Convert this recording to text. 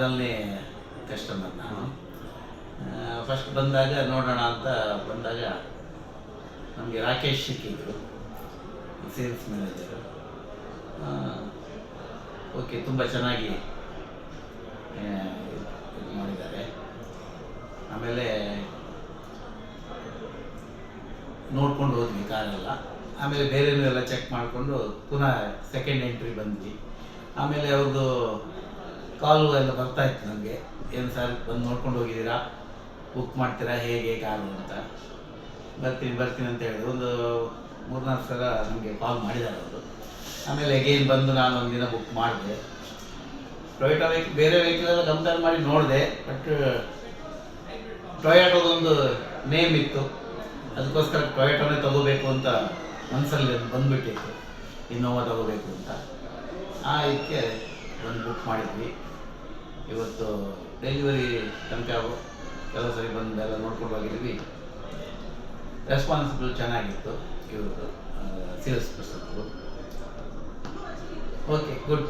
ಮೊದಲನೇ ಕಸ್ಟಮರ್ ನಾನು. ಫಸ್ಟ್ ಬಂದಾಗ ನೋಡೋಣ ಅಂತ ಬಂದಾಗ ನಮಗೆ ರಾಕೇಶ್ ಸಿಕ್ಕಿದ್ರು, ಸೇಲ್ಸ್ ಮ್ಯಾನೇಜರು. ಓಕೆ, ತುಂಬ ಚೆನ್ನಾಗಿ ಇದು ಮಾಡಿದ್ದಾರೆ. ಆಮೇಲೆ ನೋಡ್ಕೊಂಡು ಹೋದ್ವಿ ಕಾರೆಲ್ಲ. ಆಮೇಲೆ ಬೇರೆನೂ ಎಲ್ಲ ಚೆಕ್ ಮಾಡಿಕೊಂಡು ಪುನಃ ಸೆಕೆಂಡ್ ಎಂಟ್ರಿ ಬಂದ್ವಿ. ಆಮೇಲೆ ಅವ್ರದ್ದು ಕಾಲು ಎಲ್ಲ ಬರ್ತಾಯಿತ್ತು ನಮಗೆ, ಏನು ಸರ್ ಬಂದು ನೋಡ್ಕೊಂಡು ಹೋಗಿದ್ದೀರಾ, ಬುಕ್ ಮಾಡ್ತೀರಾ ಹೇಗೆ ಕಾರು ಅಂತ. ಬರ್ತೀನಿ ಅಂತ ಹೇಳಿದ್ರು. ಒಂದು 3-4 ಸಲ ನಮಗೆ ಕಾಲ್ ಮಾಡಿದ್ದಾರೆ ಅವರು. ಆಮೇಲೆ ಅಗೇನ್ ಬಂದು ನಾನು ಒಂದಿನ ಬುಕ್ ಮಾಡಿದೆ. ಟೊಯೋಟಾ ವೆಹಿಕಲ್, ಬೇರೆ ವೆಹಿಕಲ್ ಎಲ್ಲ ಕಂಪೇರ್ ಮಾಡಿ ನೋಡಿದೆ, ಬಟ್ ಟೊಯೋಟೋದೊಂದು ನೇಮ್ ಇತ್ತು, ಅದಕ್ಕೋಸ್ಕರ ಟೊಯೋಟೋನೇ ತಗೋಬೇಕು ಅಂತ ಮನಸ್ಸಲ್ಲಿ ಬಂದುಬಿಟ್ಟಿತ್ತು, ಇನ್ನೋವಾ ತಗೋಬೇಕು ಅಂತ. ಇದಕ್ಕೆ ಒಂದು ಬುಕ್ ಮಾಡಿದ್ವಿ. ಇವತ್ತು ಡೆಲಿವರಿ ತನಕ ಕೆಲವು ಸರಿ ಬಂದೆಲ್ಲ ನೋಡ್ಕೊಂಡು ಹೋಗಿದ್ವಿ. ರೆಸ್ಪಾನ್ಸಿಬಲ್ ಚೆನ್ನಾಗಿತ್ತು ಇವ್ರದ್ದು, ಸೇಲ್ಸ್ ಪರ್ಸನ್ದು. Okay, good.